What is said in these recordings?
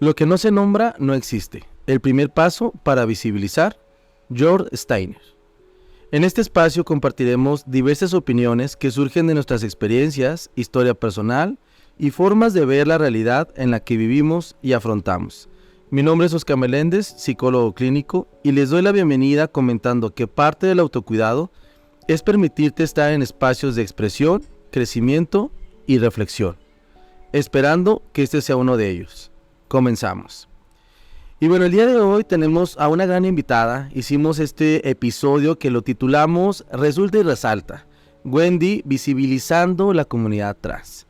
Lo que no se nombra no existe. El primer paso para visibilizar. George Steiner. En este espacio compartiremos diversas opiniones que surgen de nuestras experiencias, historia personal y formas de ver la realidad en la que vivimos y afrontamos. Mi nombre es Oscar Meléndez, psicólogo clínico, y les doy la bienvenida comentando que parte del autocuidado es permitirte estar en espacios de expresión, crecimiento y reflexión, esperando que este sea uno de ellos. Comenzamos. Y bueno, el día de hoy tenemos a una gran invitada. Hicimos este episodio que lo titulamos Resulta y Resalta, Wendy visibilizando la comunidad trans.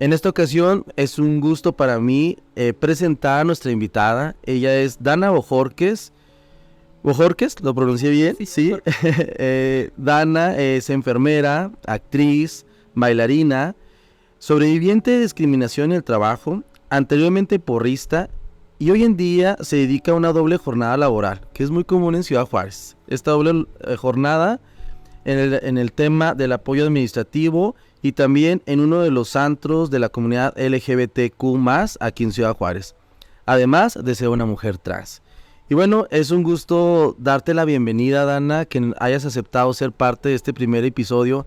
En esta ocasión es un gusto para mí presentar a nuestra invitada. Ella es Dana Bojorquez. ¿Bojorquez? ¿Lo pronuncié bien? Sí. Dana es enfermera, actriz, bailarina, sobreviviente de discriminación en el trabajo, anteriormente porrista, y hoy en día se dedica a una doble jornada laboral, que es muy común en Ciudad Juárez. Esta doble jornada en el tema del apoyo administrativo y también en uno de los antros de la comunidad LGBTQ+, aquí en Ciudad Juárez, además de ser una mujer trans. Y bueno, es un gusto darte la bienvenida, Dana, que hayas aceptado ser parte de este primer episodio.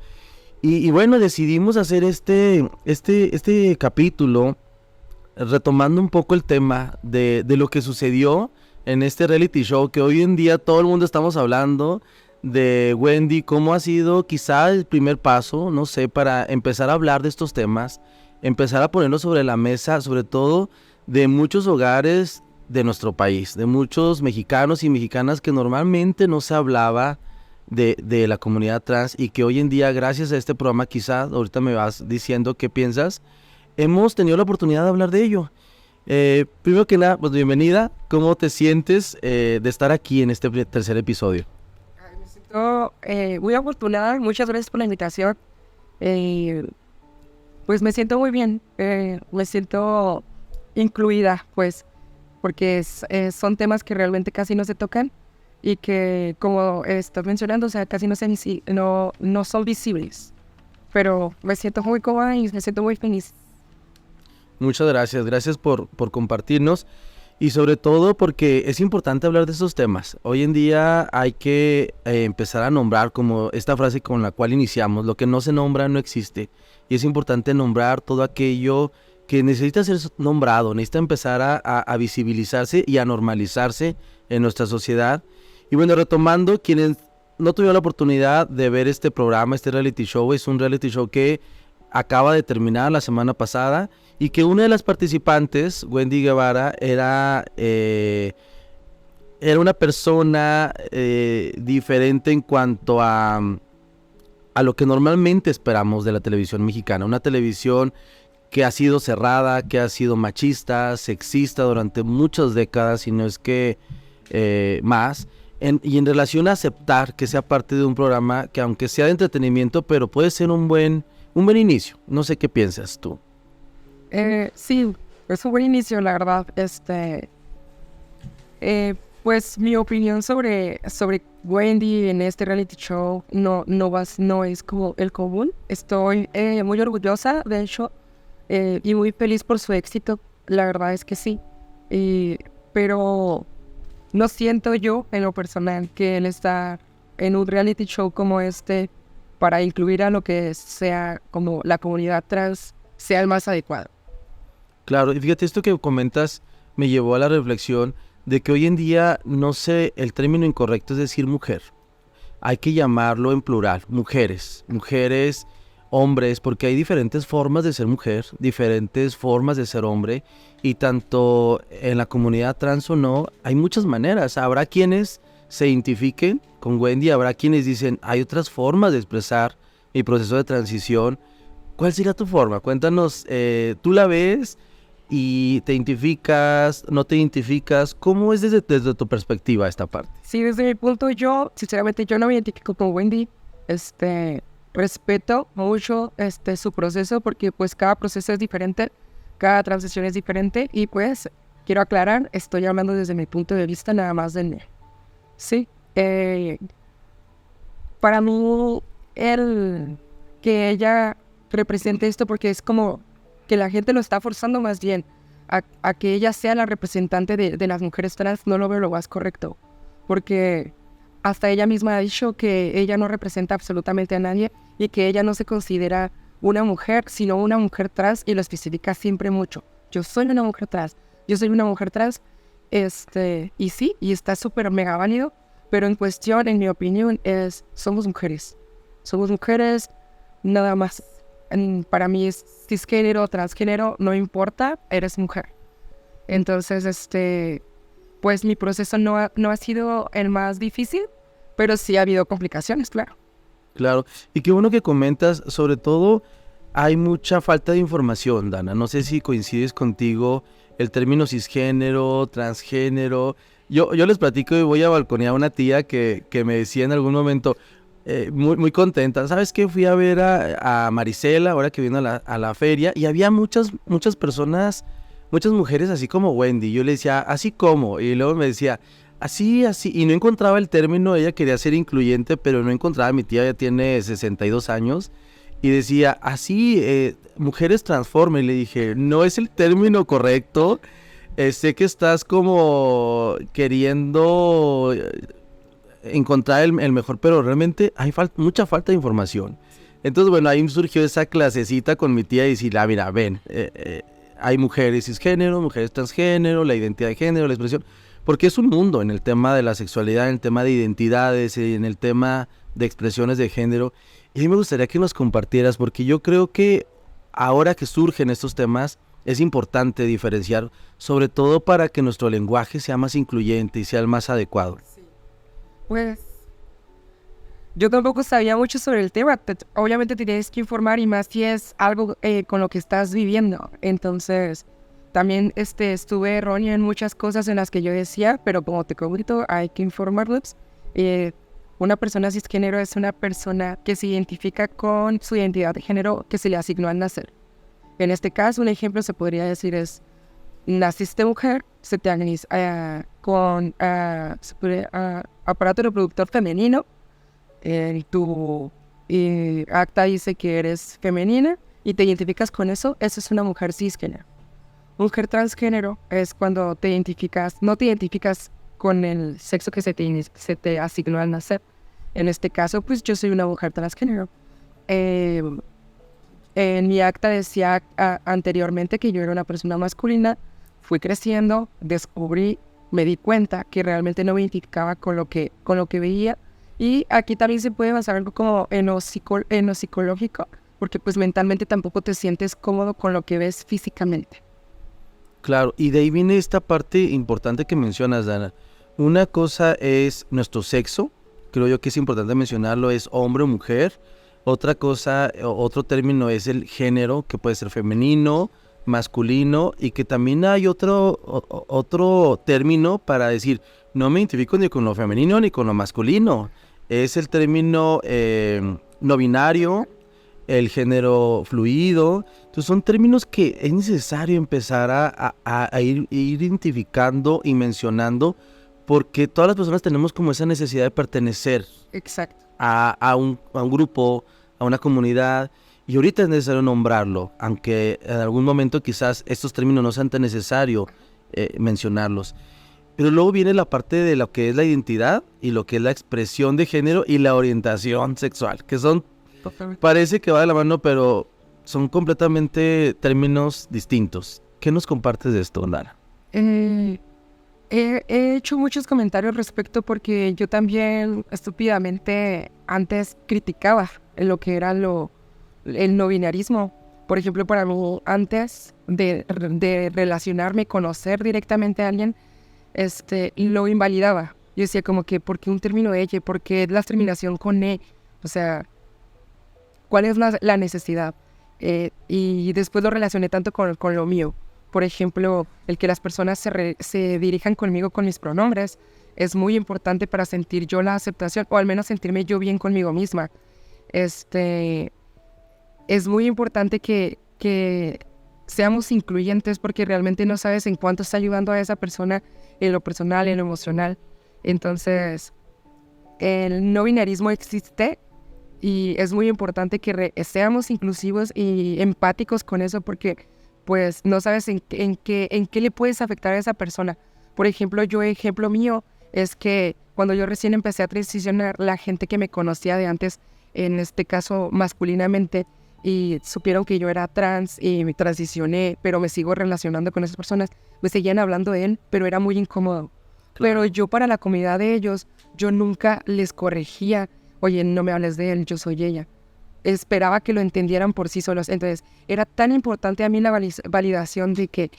Y bueno, decidimos hacer este capítulo retomando un poco el tema de lo que sucedió en este reality show, que hoy en día todo el mundo estamos hablando de Wendy, cómo ha sido quizá el primer paso, no sé, para empezar a hablar de estos temas, empezar a ponerlos sobre la mesa, sobre todo de muchos hogares de nuestro país, de muchos mexicanos y mexicanas que normalmente no se hablaba de la comunidad trans, y que hoy en día, gracias a este programa, quizá ahorita me vas diciendo qué piensas, hemos tenido la oportunidad de hablar de ello. Primero que nada, pues bienvenida. ¿Cómo te sientes de estar aquí en este tercer episodio? Me siento muy afortunada. Muchas gracias por la invitación. Pues me siento muy bien. Me siento incluida, pues, porque son temas que realmente casi no se tocan y que, como estás mencionando, o sea, casi no son visibles. Pero me siento muy cómoda y me siento muy feliz. Muchas gracias por compartirnos, y sobre todo porque es importante hablar de estos temas. Hoy en día hay que empezar a nombrar, como esta frase con la cual iniciamos: lo que no se nombra no existe, y es importante nombrar todo aquello que necesita ser nombrado, necesita empezar a visibilizarse y a normalizarse en nuestra sociedad. Y bueno, retomando, quienes no tuvieron la oportunidad de ver este programa, este reality show, es un reality show que acaba de terminar la semana pasada, y que una de las participantes, Wendy Guevara, era una persona diferente en cuanto a lo que normalmente esperamos de la televisión mexicana. Una televisión que ha sido cerrada, que ha sido machista, sexista durante muchas décadas, y no es que más. Y en relación a aceptar que sea parte de un programa que, aunque sea de entretenimiento, pero puede ser un buen inicio. No sé qué piensas tú. Sí, es un buen inicio, la verdad. Pues mi opinión sobre Wendy en este reality show no es como el común. Estoy muy orgullosa, de hecho, y muy feliz por su éxito. La verdad es que sí. Pero no siento yo, en lo personal, que él está en un reality show como este para incluir a lo que sea como la comunidad trans sea el más adecuado. Claro, y fíjate, esto que comentas me llevó a la reflexión de que hoy en día, no sé, el término incorrecto es decir mujer. Hay que llamarlo en plural, mujeres, hombres, porque hay diferentes formas de ser mujer, diferentes formas de ser hombre, y tanto en la comunidad trans o no, hay muchas maneras. Habrá quienes se identifiquen con Wendy, habrá quienes dicen, hay otras formas de expresar mi proceso de transición. ¿Cuál sería tu forma? Cuéntanos, ¿tú la ves y te identificas, no te identificas? ¿Cómo es desde tu perspectiva esta parte? Sí, desde mi punto, sinceramente, yo no me identifico con Wendy. Respeto mucho su proceso, porque pues cada proceso es diferente, cada transición es diferente, y pues quiero aclarar, estoy hablando desde mi punto de vista nada más de mí. Sí, para mí el que ella represente esto, porque es como que la gente lo está forzando más bien a que ella sea la representante de las mujeres trans, no lo veo lo más correcto. Porque hasta ella misma ha dicho que ella no representa absolutamente a nadie y que ella no se considera una mujer, sino una mujer trans, y lo especifica siempre mucho. Yo soy una mujer trans, yo soy una mujer trans, y sí, y está súper mega válido, pero en cuestión, en mi opinión, somos mujeres, nada más. Para mí es cisgénero, transgénero, no importa, eres mujer. Entonces, pues mi proceso no ha sido el más difícil, pero sí ha habido complicaciones, claro. Claro, y qué bueno que comentas, sobre todo hay mucha falta de información, Dana. No sé si coincides contigo el término cisgénero, transgénero. Yo les platico y voy a balconear a una tía que me decía en algún momento, muy contenta, ¿sabes qué? Fui a ver a Marisela, ahora que vino a la feria, y había muchas personas, muchas mujeres así como Wendy. Yo le decía, ¿así como? Y luego me decía, así, y no encontraba el término. Ella quería ser incluyente, pero no encontraba. Mi tía ya tiene 62 años, y decía, así, mujeres transforma, y le dije, no es el término correcto. Sé que estás como queriendo encontrar el mejor, pero realmente hay mucha falta de información. Entonces, bueno, ahí surgió esa clasecita con mi tía y decir, mira, ven, hay mujeres cisgénero, mujeres transgénero, la identidad de género, la expresión, porque es un mundo en el tema de la sexualidad, en el tema de identidades, en el tema de expresiones de género. Y a mí me gustaría que nos compartieras, porque yo creo que ahora que surgen estos temas, es importante diferenciar, sobre todo para que nuestro lenguaje sea más incluyente y sea el más adecuado. Pues yo tampoco sabía mucho sobre el tema. Obviamente te tienes que informar, y más si es algo con lo que estás viviendo. Entonces, también estuve errónea en muchas cosas en las que yo decía, pero como te comento, hay que informarlos. Una persona cisgénero es una persona que se identifica con su identidad de género que se le asignó al nacer. En este caso, un ejemplo se podría decir es, naciste mujer, se te diagnostica con aparato reproductor femenino, tu acta dice que eres femenina y te identificas con eso. Eso es una mujer cisgénero. Mujer transgénero es cuando no te identificas con el sexo que se te asignó al nacer. En este caso, pues yo soy una mujer transgénero. En mi acta decía anteriormente que yo era una persona masculina. Fui creciendo, descubrí, me di cuenta que realmente no me identificaba con lo que veía. Y aquí también se puede basar algo como en lo psicológico, porque pues mentalmente tampoco te sientes cómodo con lo que ves físicamente. Claro, y de ahí viene esta parte importante que mencionas, Dana. Una cosa es nuestro sexo, creo yo que es importante mencionarlo, es hombre o mujer. Otra cosa, otro término es el género, que puede ser femenino, masculino, y que también hay otro término para decir, no me identifico ni con lo femenino ni con lo masculino. Es el término no binario, el género fluido. Entonces son términos que es necesario empezar a ir identificando y mencionando, porque todas las personas tenemos como esa necesidad de pertenecer. Exacto. A un grupo, a una comunidad, y ahorita es necesario nombrarlo, aunque en algún momento quizás estos términos no sean tan necesario mencionarlos. Pero luego viene la parte de lo que es la identidad y lo que es la expresión de género y la orientación sexual, que son, parece que va de la mano, pero son completamente términos distintos. ¿Qué nos compartes de esto, Dana? He hecho muchos comentarios respecto, porque yo también estúpidamente antes criticaba lo que era el no binarismo. Por ejemplo, para mí, antes de relacionarme, conocer directamente a alguien, lo invalidaba. Yo decía como que, ¿por qué un término ella? ¿Por qué la terminación con E? O sea, ¿cuál es la necesidad? Y después lo relacioné tanto con lo mío. Por ejemplo, el que las personas se dirijan conmigo con mis pronombres es muy importante para sentir yo la aceptación, o al menos sentirme yo bien conmigo misma. Es muy importante que seamos incluyentes, porque realmente no sabes en cuánto está ayudando a esa persona en lo personal, en lo emocional. Entonces, el no binarismo existe y es muy importante que seamos inclusivos y empáticos con eso, porque pues no sabes en qué le puedes afectar a esa persona. Por ejemplo, ejemplo mío es que cuando yo recién empecé a transicionar, la gente que me conocía de antes, en este caso masculinamente, y supieron que yo era trans y me transicioné, pero me sigo relacionando con esas personas, me seguían hablando de él, pero era muy incómodo. Claro. Pero yo para la comunidad de ellos, yo nunca les corregía, oye, no me hables de él, yo soy ella. Esperaba que lo entendieran por sí solos. Entonces, era tan importante a mí la validación de que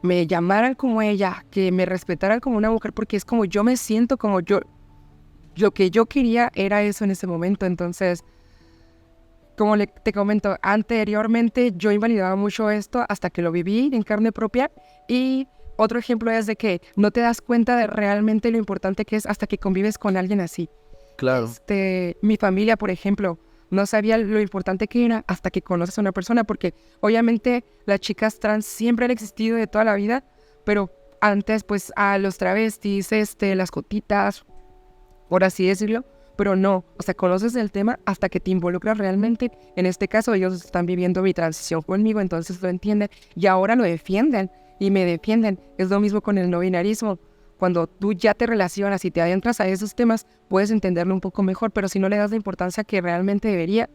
me llamaran como ella, que me respetaran como una mujer, porque es como yo me siento, como yo, lo que yo quería era eso en ese momento. Entonces, como te comento, anteriormente yo invalidaba mucho esto hasta que lo viví en carne propia. Y otro ejemplo es de que no te das cuenta de realmente lo importante que es hasta que convives con alguien así. Claro. Mi familia, por ejemplo, no sabía lo importante que era hasta que conoces a una persona, porque obviamente las chicas trans siempre han existido de toda la vida, pero antes pues a los travestis, las cotitas, por así decirlo, pero no, o sea, conoces el tema hasta que te involucras realmente. En este caso ellos están viviendo mi transición conmigo, entonces lo entienden y ahora lo defienden y me defienden. Es lo mismo con el no binarismo. Cuando tú ya te relacionas y te adentras a esos temas, puedes entenderlo un poco mejor, pero si no le das la importancia que realmente debería,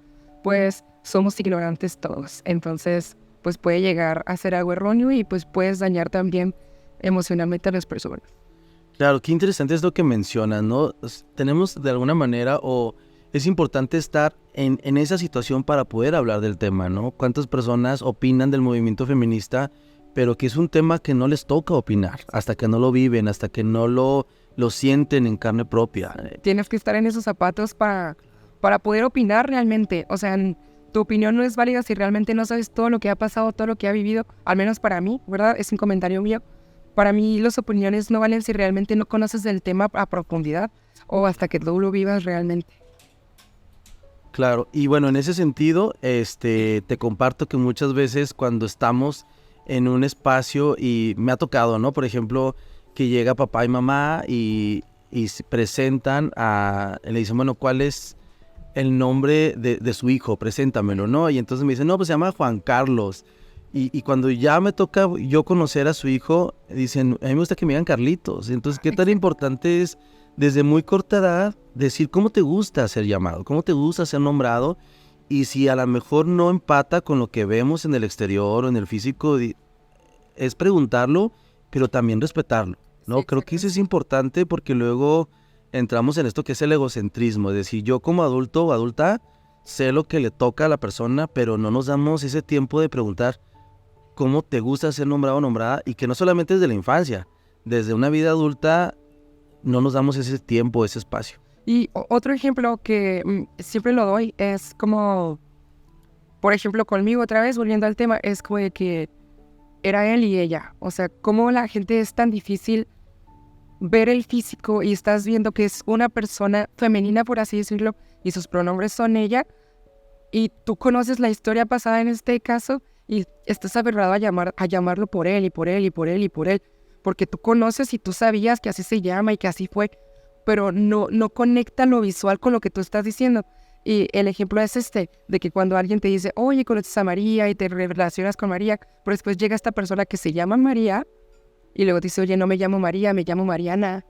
pues somos ignorantes todos. Entonces, pues puede llegar a ser algo erróneo y pues puedes dañar también emocionalmente a las personas. Claro, qué interesante es lo que mencionas, ¿no? Tenemos de alguna manera, o es importante estar en esa situación para poder hablar del tema, ¿no? ¿Cuántas personas opinan del movimiento feminista, pero que es un tema que no les toca opinar, hasta que no lo viven, hasta que no lo sienten en carne propia? Tienes que estar en esos zapatos para poder opinar realmente. O sea, tu opinión no es válida si realmente no sabes todo lo que ha pasado, todo lo que ha vivido, al menos para mí, ¿verdad? Es un comentario mío. Para mí las opiniones no valen si realmente no conoces el tema a profundidad o hasta que tú lo vivas realmente. Claro, y bueno, en ese sentido, te comparto que muchas veces cuando estamos en un espacio, y me ha tocado, ¿no? Por ejemplo, que llega papá y mamá y se presentan le dicen, bueno, ¿cuál es el nombre de su hijo? Preséntamelo, ¿no? Y entonces me dicen, no, pues se llama Juan Carlos. Y cuando ya me toca yo conocer a su hijo, dicen, a mí me gusta que me digan Carlitos. Entonces, ¿qué tan importante es desde muy corta edad decir cómo te gusta ser llamado, cómo te gusta ser nombrado? Y si a lo mejor no empata con lo que vemos en el exterior o en el físico, es preguntarlo, pero también respetarlo, ¿no? Sí, Creo que eso es importante porque luego entramos en esto que es el egocentrismo. Es decir, yo como adulto o adulta sé lo que le toca a la persona, pero no nos damos ese tiempo de preguntar cómo te gusta ser nombrado o nombrada, y que no solamente desde la infancia, desde una vida adulta no nos damos ese tiempo, ese espacio. Y otro ejemplo que siempre lo doy es como, por ejemplo, conmigo otra vez, volviendo al tema, es como de que era él y ella. O sea, cómo la gente es tan difícil ver el físico y estás viendo que es una persona femenina, por así decirlo, y sus pronombres son ella, y tú conoces la historia pasada en este caso y estás aferrado a llamarlo por él y por él y por él y por él, porque tú conoces y tú sabías que así se llama y que así fue, pero no conecta lo visual con lo que tú estás diciendo. Y el ejemplo es de que cuando alguien te dice, oye, conoces a María y te relacionas con María, pero después llega esta persona que se llama María y luego dice, oye, no me llamo María, me llamo Mariana.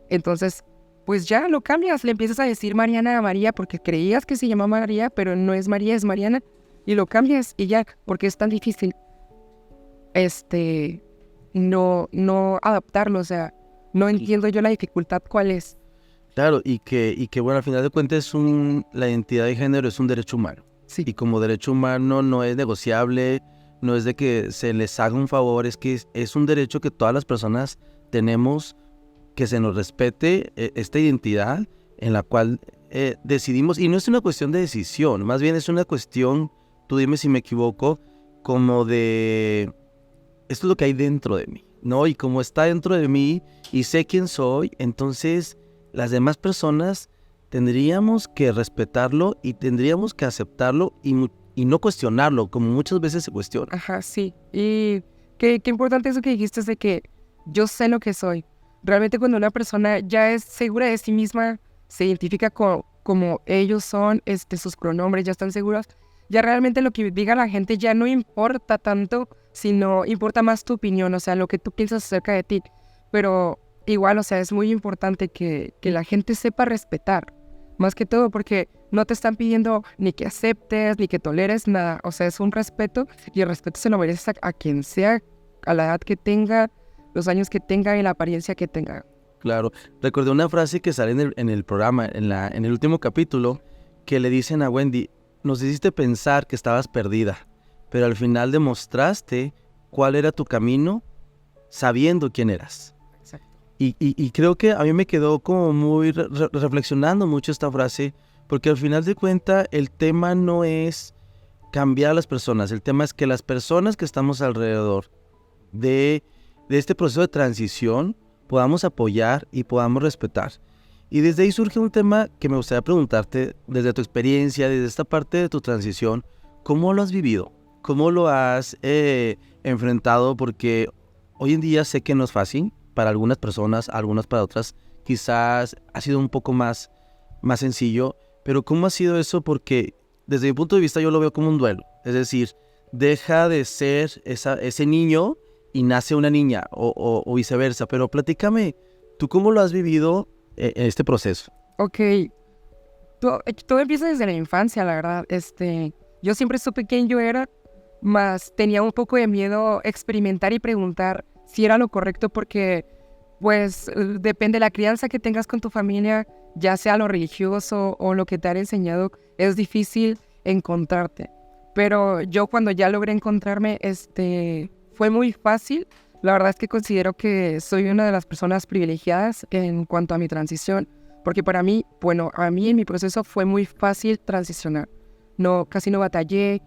Entonces, pues ya lo cambias, le empiezas a decir Mariana a María porque creías que se llama María, pero no es María, es Mariana, y lo cambias y ya, porque es tan difícil no adaptarlo. O sea, no entiendo yo la dificultad cuál es. Claro, y que bueno, al final de cuentas la identidad de género es un derecho humano. Sí. Y como derecho humano no es negociable, no es de que se les haga un favor, es que es un derecho que todas las personas tenemos, que se nos respete esta identidad en la cual decidimos, y no es una cuestión de decisión, más bien es una cuestión, tú dime si me equivoco, como de, esto es lo que hay dentro de mí, ¿no? Y como está dentro de mí y sé quién soy, entonces las demás personas tendríamos que respetarlo y tendríamos que aceptarlo y no cuestionarlo, como muchas veces se cuestiona. Ajá, sí. Y qué importante eso que dijiste, es de que yo sé lo que soy. Realmente cuando una persona ya es segura de sí misma, se identifica como ellos son, sus pronombres ya están seguros, ya realmente lo que diga la gente ya no importa tanto sino importa más tu opinión, o sea, lo que tú piensas acerca de ti. Pero igual, o sea, es muy importante que la gente sepa respetar, más que todo, porque no te están pidiendo ni que aceptes, ni que toleres nada. O sea, es un respeto, y el respeto se lo mereces a quien sea, a la edad que tenga, los años que tenga y la apariencia que tenga. Claro, recordé una frase que sale en el programa, en el último capítulo, que le dicen a Wendy: nos hiciste pensar que estabas perdida, pero al final demostraste cuál era tu camino sabiendo quién eras. Exacto. Y creo que a mí me quedó como muy reflexionando mucho esta frase, porque al final de cuentas el tema no es cambiar a las personas, el tema es que las personas que estamos alrededor de este proceso de transición podamos apoyar y podamos respetar. Y desde ahí surge un tema que me gustaría preguntarte, desde tu experiencia, desde esta parte de tu transición, ¿cómo lo has vivido? ¿Cómo lo has enfrentado? Porque hoy en día sé que no es fácil para algunas personas, algunas para otras, quizás ha sido un poco más sencillo, pero ¿cómo ha sido eso? Porque desde mi punto de vista yo lo veo como un duelo, es decir, deja de ser ese niño y nace una niña o viceversa, pero platícame, ¿tú cómo lo has vivido en este proceso? Ok, todo empieza desde la infancia, la verdad. Yo siempre supe quién yo era, mas tenía un poco de miedo experimentar y preguntar si era lo correcto, porque pues depende de la crianza que tengas con tu familia, ya sea lo religioso o lo que te han enseñado, es difícil encontrarte. Pero yo cuando ya logré encontrarme, fue muy fácil. La verdad es que considero que soy una de las personas privilegiadas en cuanto a mi transición, porque para mí, bueno, a mí en mi proceso fue muy fácil transicionar. No, casi no batallé.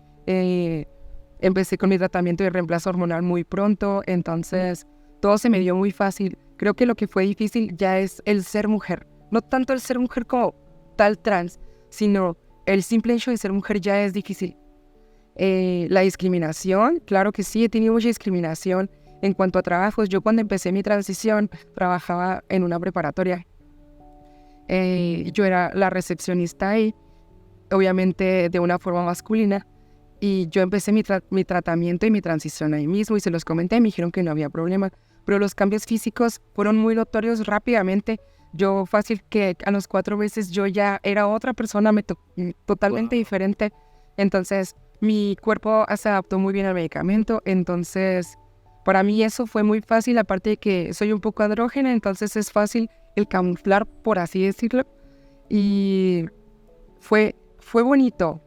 Empecé con mi tratamiento de reemplazo hormonal muy pronto, entonces todo se me dio muy fácil. Creo que lo que fue difícil ya es el ser mujer. No tanto el ser mujer como tal trans, sino el simple hecho de ser mujer ya es difícil. La discriminación, claro que sí, he tenido mucha discriminación en cuanto a trabajos. Yo cuando empecé mi transición trabajaba en una preparatoria. Yo era la recepcionista ahí, obviamente de una forma masculina, y yo empecé mi tratamiento y mi transición ahí mismo y se los comenté y me dijeron que no había problema, pero los cambios físicos fueron muy notorios rápidamente. Yo fácil que a los 4 meses yo ya era otra persona, totalmente diferente. Entonces mi cuerpo se adaptó muy bien al medicamento, entonces para mí eso fue muy fácil, aparte de que soy un poco andrógena, entonces es fácil el camuflar, por así decirlo, y fue bonito.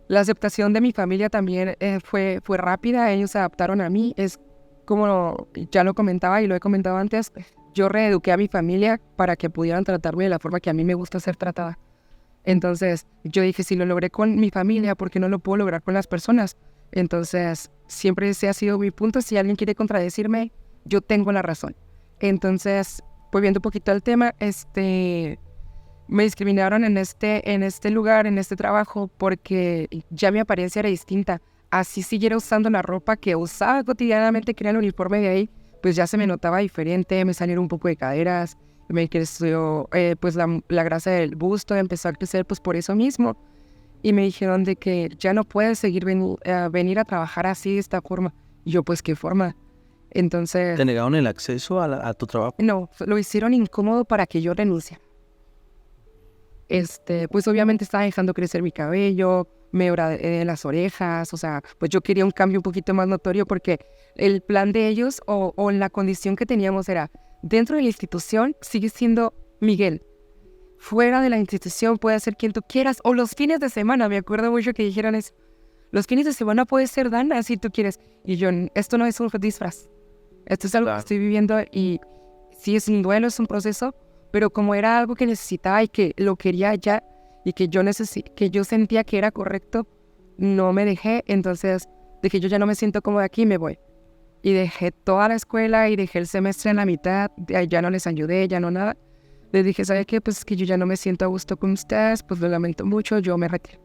La aceptación de mi familia también fue rápida, ellos se adaptaron a mí. Es como ya lo comentaba y lo he comentado antes, yo reeduqué a mi familia para que pudieran tratarme de la forma que a mí me gusta ser tratada. Entonces yo dije, si lo logré con mi familia, ¿por qué no lo puedo lograr con las personas? Entonces siempre ese ha sido mi punto. Si alguien quiere contradecirme, yo tengo la razón. Entonces, volviendo un poquito al tema, me discriminaron en este lugar, en este trabajo, porque ya mi apariencia era distinta. Así siguiera usando la ropa que usaba cotidianamente, que era el uniforme de ahí, pues ya se me notaba diferente, me salieron un poco de caderas, me creció pues la grasa del busto, empezó a crecer pues por eso mismo. Y me dijeron de que ya no puedes seguir venir a trabajar así de esta forma. Y yo, pues, ¿qué forma? Entonces... ¿Te negaron el acceso a tu trabajo? No, lo hicieron incómodo para que yo renuncie. Pues obviamente estaba dejando crecer mi cabello, me oradé las orejas, o sea, pues yo quería un cambio un poquito más notorio, porque el plan de ellos o la condición que teníamos era, dentro de la institución sigue siendo Miguel, fuera de la institución puede ser quien tú quieras, o los fines de semana, me acuerdo mucho que dijeron eso, los fines de semana puede ser Dana si tú quieres, y yo, esto no es un disfraz, esto es algo que estoy viviendo, y sí es un duelo, es un proceso, pero como era algo que necesitaba y que lo quería ya, y que yo sentía que era correcto, no me dejé. Entonces dije, yo ya no me siento cómoda aquí, me voy. Y dejé toda la escuela y dejé el semestre en la mitad, ya no les ayudé, ya no nada. Les dije, ¿sabe qué? Pues es que yo ya no me siento a gusto con ustedes, pues lo lamento mucho, yo me retiro.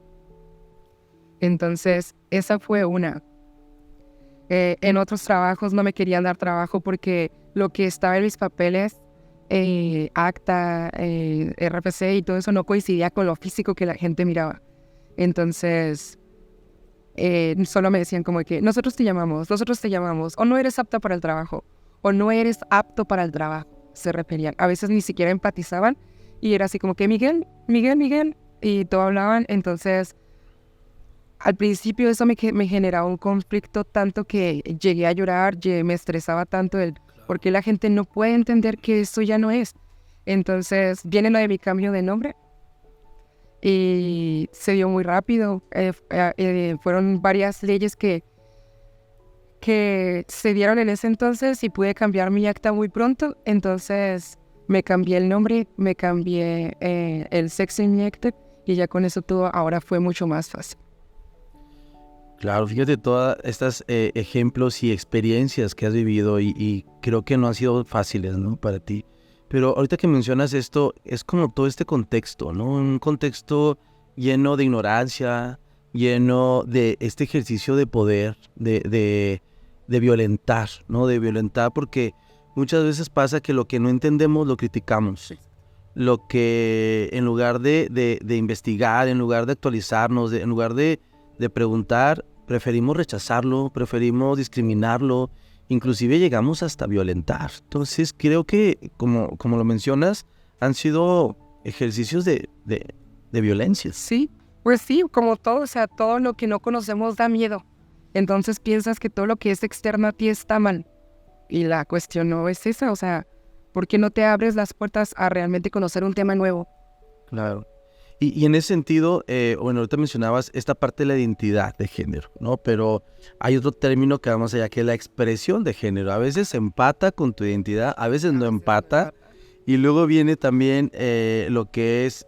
Entonces esa fue una. En otros trabajos no me querían dar trabajo porque lo que estaba en mis papeles, acta, RFC y todo eso no coincidía con lo físico que la gente miraba. Entonces solo me decían como que nosotros te llamamos, o no eres apta para el trabajo, o no eres apto para el trabajo, se referían. A veces ni siquiera empatizaban y era así como que Miguel, y todo hablaban. Entonces, al principio eso me generaba un conflicto tanto que llegué a llorar, me estresaba tanto porque la gente no puede entender que eso ya no es. Entonces, viene lo de mi cambio de nombre. Y se dio muy rápido. Fueron varias leyes que se dieron en ese entonces y pude cambiar mi acta muy pronto. Entonces me cambié el nombre, me cambié el sexo en mi acta y ya con eso todo ahora fue mucho más fácil. Claro, fíjate todos estos ejemplos y experiencias que has vivido y creo que no han sido fáciles, ¿no? Para ti. Pero ahorita que mencionas esto, es como todo este contexto, ¿no? Un contexto lleno de ignorancia, lleno de este ejercicio de poder, de violentar, ¿no? De violentar porque muchas veces pasa que lo que no entendemos lo criticamos. Lo que en lugar de investigar, en lugar de actualizarnos, en lugar de preguntar, preferimos rechazarlo, preferimos discriminarlo, inclusive llegamos hasta violentar. Entonces creo que, como lo mencionas, han sido ejercicios de violencia. Sí, pues sí, como todo, o sea, todo lo que no conocemos da miedo. Entonces piensas que todo lo que es externo a ti está mal. Y la cuestión no es esa, o sea, ¿por qué no te abres las puertas a realmente conocer un tema nuevo? Claro. Y en ese sentido, bueno, ahorita mencionabas esta parte de la identidad de género, ¿no? Pero hay otro término que va más allá, que es la expresión de género. A veces empata con tu identidad, a veces no empata. Y luego viene también lo que es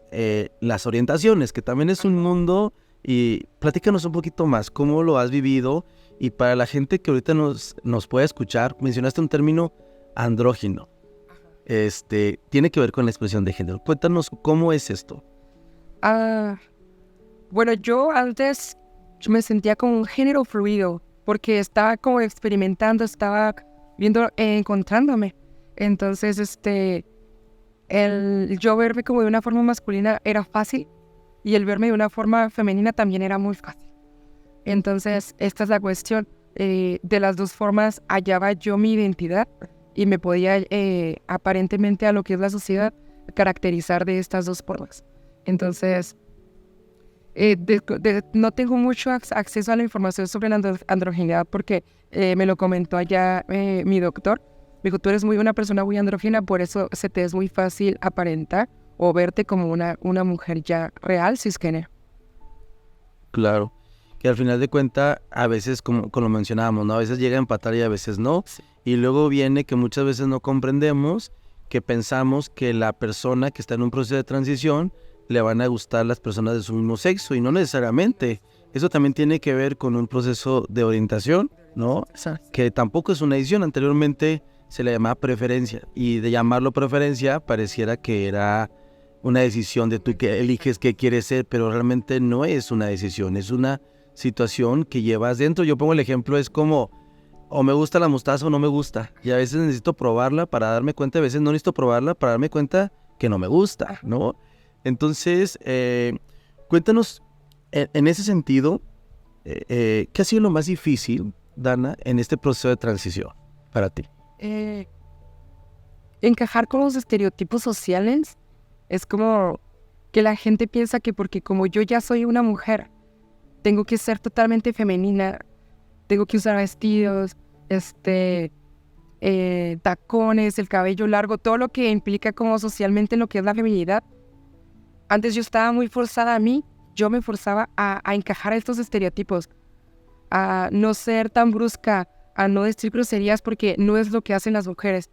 las orientaciones, que también es un mundo. Y platícanos un poquito más, ¿cómo lo has vivido? Y para la gente que ahorita nos puede escuchar, mencionaste un término andrógino. Tiene que ver con la expresión de género. Cuéntanos, ¿cómo es esto? Bueno, yo antes me sentía como un género fluido, porque estaba como experimentando, estaba viendo, encontrándome. Entonces, el yo verme como de una forma masculina era fácil, y el verme de una forma femenina también era muy fácil. Entonces, esta es la cuestión. De las dos formas hallaba yo mi identidad, y me podía, aparentemente a lo que es la sociedad, caracterizar de estas dos formas. Entonces, no tengo mucho acceso a la información sobre la androgeneidad porque me lo comentó allá mi doctor. Me dijo, tú eres una persona muy andrógena, por eso se te es muy fácil aparentar o verte como una mujer ya real, cisgénero. Claro, que al final de cuentas, a veces, como lo mencionábamos, ¿no? A veces llega a empatar y a veces no. Sí. Y luego viene que muchas veces no comprendemos, que pensamos que la persona que está en un proceso de transición le van a gustar las personas de su mismo sexo, y no necesariamente. Eso también tiene que ver con un proceso de orientación, ¿no? Que tampoco es una decisión. Anteriormente se le llamaba preferencia, y de llamarlo preferencia pareciera que era una decisión de tú que eliges qué quieres ser, pero realmente no es una decisión, es una situación que llevas dentro. Yo pongo el ejemplo, es como, o me gusta la mostaza o no me gusta, y a veces necesito probarla para darme cuenta, a veces no necesito probarla para darme cuenta que no me gusta, ¿no? Entonces, cuéntanos, en ese sentido, ¿qué ha sido lo más difícil, Dana, en este proceso de transición para ti? Encajar con los estereotipos sociales. Es como que la gente piensa que porque como yo ya soy una mujer, tengo que ser totalmente femenina, tengo que usar vestidos, tacones, el cabello largo, todo lo que implica como socialmente lo que es la feminidad. Antes yo estaba muy forzada yo me forzaba a encajar a estos estereotipos, a no ser tan brusca, a no decir groserías porque no es lo que hacen las mujeres.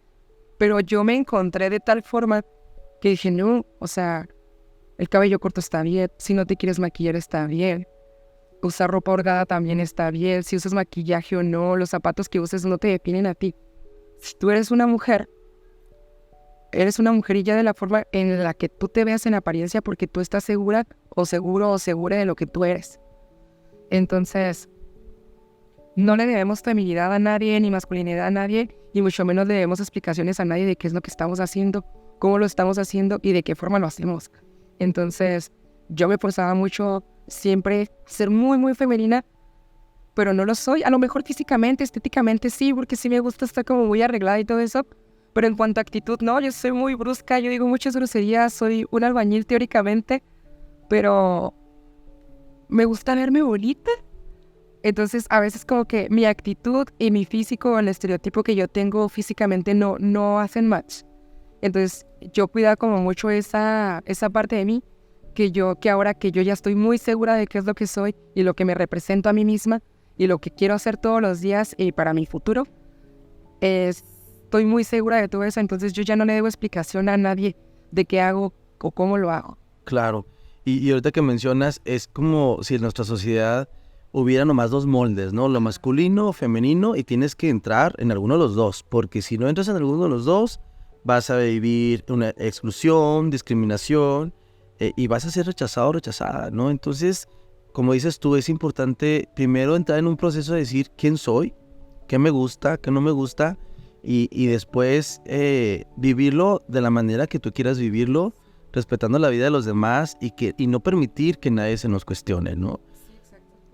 Pero yo me encontré de tal forma que dije, no, o sea, el cabello corto está bien, si no te quieres maquillar está bien, usar ropa holgada también está bien, si usas maquillaje o no, los zapatos que uses no te definen a ti. Si tú eres una mujer y ya de la forma en la que tú te veas en apariencia porque tú estás segura o seguro o segura de lo que tú eres. Entonces, no le debemos feminidad a nadie ni masculinidad a nadie y mucho menos le debemos explicaciones a nadie de qué es lo que estamos haciendo, cómo lo estamos haciendo y de qué forma lo hacemos. Entonces, yo me forzaba mucho siempre ser muy, muy femenina pero no lo soy. A lo mejor físicamente, estéticamente sí, porque sí me gusta estar como muy arreglada y todo eso, pero en cuanto a actitud, no, yo soy muy brusca, yo digo muchas groserías, soy un albañil teóricamente, pero me gusta verme bonita. Entonces, a veces como que mi actitud y mi físico, el estereotipo que yo tengo físicamente no hacen match. Entonces, yo cuido como mucho esa parte de mí, que ahora que yo ya estoy muy segura de qué es lo que soy y lo que me represento a mí misma y lo que quiero hacer todos los días y para mi futuro, estoy muy segura de todo eso. Entonces, yo ya no le debo explicación a nadie de qué hago o cómo lo hago. Claro. Y ahorita que mencionas, es como si en nuestra sociedad hubiera nomás dos moldes, ¿no? Lo masculino, femenino, y tienes que entrar en alguno de los dos, porque si no entras en alguno de los dos, vas a vivir una exclusión, discriminación, y vas a ser rechazado o rechazada, ¿no? Entonces, como dices tú, es importante primero entrar en un proceso de decir quién soy, qué me gusta, qué no me gusta, y después vivirlo de la manera que tú quieras vivirlo, respetando la vida de los demás y no permitir que nadie se nos cuestione, ¿no?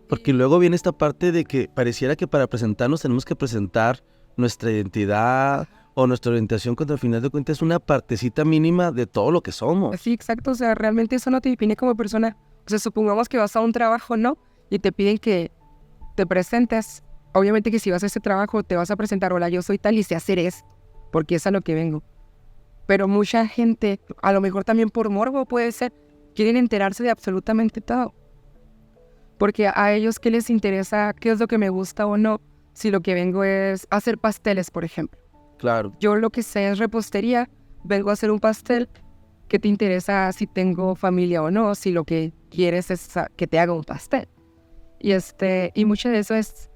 Porque luego viene esta parte de que pareciera que para presentarnos tenemos que presentar nuestra identidad o nuestra orientación, cuando al final de cuentas es una partecita mínima de todo lo que somos. Sí, exacto, o sea, realmente eso no te define como persona. O sea, supongamos que vas a un trabajo, ¿no? Y te piden que te presentes. Obviamente que si vas a ese trabajo te vas a presentar, hola, yo soy tal y sé hacer esto, porque es a lo que vengo. Pero mucha gente, a lo mejor también por morbo puede ser, quieren enterarse de absolutamente todo. Porque a ellos, ¿qué les interesa? ¿Qué es lo que me gusta o no? Si lo que vengo es hacer pasteles, por ejemplo. Claro. Yo lo que sé es repostería, vengo a hacer un pastel. ¿Qué te interesa si tengo familia o no? Si lo que quieres es que te haga un pastel. Y mucho de eso es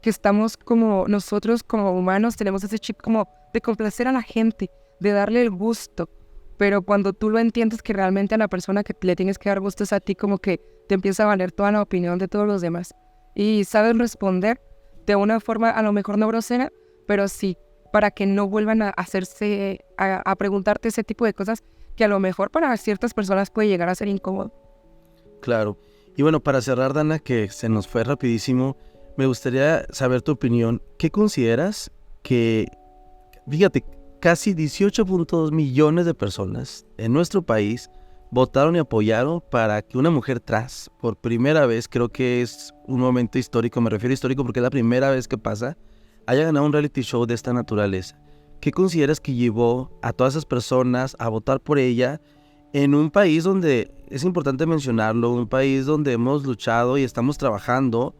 que estamos como nosotros como humanos tenemos ese chip como de complacer a la gente, de darle el gusto. Pero cuando tú lo entiendes que realmente a la persona que le tienes que dar gusto es a ti, como que te empieza a valer toda la opinión de todos los demás. Y sabes responder de una forma a lo mejor no grosera, pero sí, para que no vuelvan a hacerse, a preguntarte ese tipo de cosas que a lo mejor para ciertas personas puede llegar a ser incómodo. Claro. Y bueno, para cerrar, Dana, que se nos fue rapidísimo, me gustaría saber tu opinión. ¿Qué consideras que, fíjate, casi 18.2 millones de personas en nuestro país votaron y apoyaron para que una mujer trans, por primera vez, creo que es un momento histórico, me refiero a histórico porque es la primera vez que pasa, haya ganado un reality show de esta naturaleza? ¿Qué consideras que llevó a todas esas personas a votar por ella en un país donde, es importante mencionarlo, un país donde hemos luchado y estamos trabajando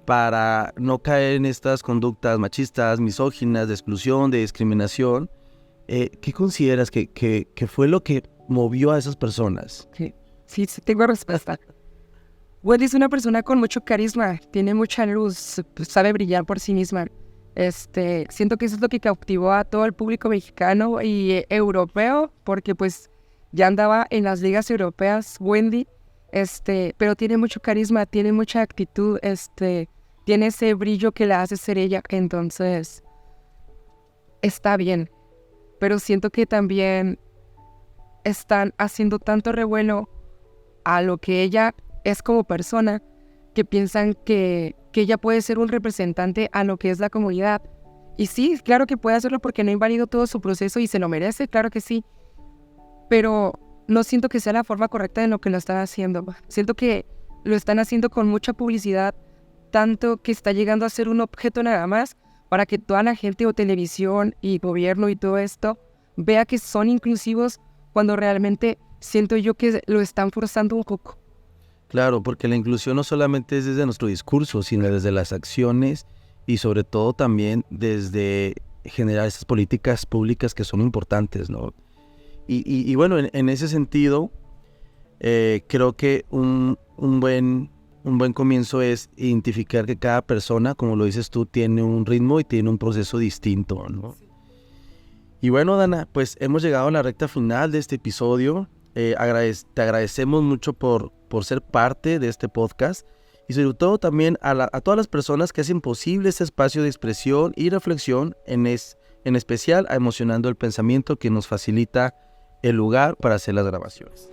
para no caer en estas conductas machistas, misóginas, de exclusión, de discriminación? ¿Qué consideras que fue lo que movió a esas personas? Sí, tengo respuesta. Wendy es una persona con mucho carisma, tiene mucha luz, sabe brillar por sí misma. Siento que eso es lo que cautivó a todo el público mexicano y europeo, porque pues ya andaba en las ligas europeas Wendy, pero tiene mucho carisma, tiene mucha actitud, tiene ese brillo que la hace ser ella, entonces está bien. Pero siento que también están haciendo tanto revuelo a lo que ella es como persona, que piensan que ella puede ser un representante a lo que es la comunidad. Y sí, claro que puede hacerlo porque no invalido todo su proceso y se lo merece, claro que sí. Pero no siento que sea la forma correcta en lo que lo están haciendo. Siento que lo están haciendo con mucha publicidad, tanto que está llegando a ser un objeto nada más para que toda la gente o televisión y gobierno y todo esto vea que son inclusivos, cuando realmente siento yo que lo están forzando un poco. Claro, porque la inclusión no solamente es desde nuestro discurso, sino desde las acciones y sobre todo también desde generar esas políticas públicas que son importantes, ¿no? Y bueno, en ese sentido, creo que un buen comienzo es identificar que cada persona, como lo dices tú, tiene un ritmo y tiene un proceso distinto, ¿no? Sí. Y bueno, Dana, pues hemos llegado a la recta final de este episodio. Te agradecemos mucho por ser parte de este podcast y sobre todo también a todas las personas que hacen posible este espacio de expresión y reflexión, en especial a Emocionando el Pensamiento, que nos facilita el lugar para hacer las grabaciones.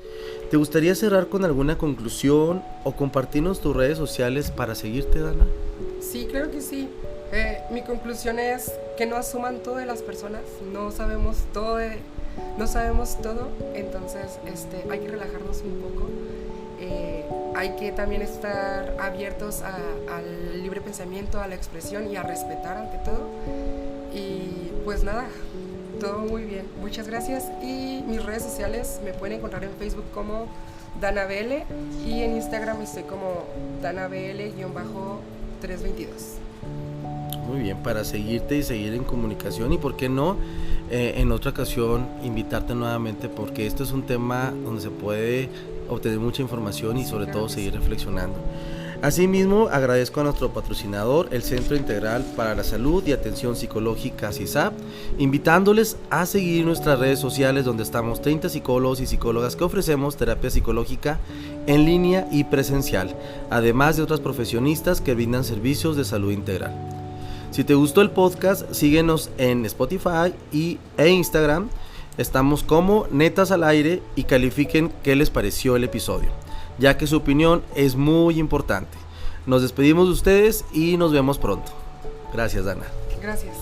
¿Te gustaría cerrar con alguna conclusión o compartirnos tus redes sociales para seguirte, Dana? Sí, claro que sí. Mi conclusión es que no asuman todo de las personas, no sabemos todo, entonces hay que relajarnos un poco, hay que también estar abiertos al libre pensamiento, a la expresión y a respetar ante todo. Y pues nada, todo muy bien, muchas gracias. Y mis redes sociales me pueden encontrar en Facebook como DanaBL y en Instagram estoy como DanaBL-322. Muy bien, para seguirte y seguir en comunicación, y por qué no, en otra ocasión invitarte nuevamente, porque esto es un tema donde se puede obtener mucha información y sobre todo seguir reflexionando. Asimismo, agradezco a nuestro patrocinador, el Centro Integral para la Salud y Atención Psicológica CISAP, invitándoles a seguir nuestras redes sociales, donde estamos 30 psicólogos y psicólogas que ofrecemos terapia psicológica en línea y presencial, además de otras profesionistas que brindan servicios de salud integral. Si te gustó el podcast, síguenos en Spotify e Instagram. Estamos como Netas al Aire, y califiquen qué les pareció el episodio, ya que su opinión es muy importante. Nos despedimos de ustedes y nos vemos pronto. Gracias, Dana. Gracias.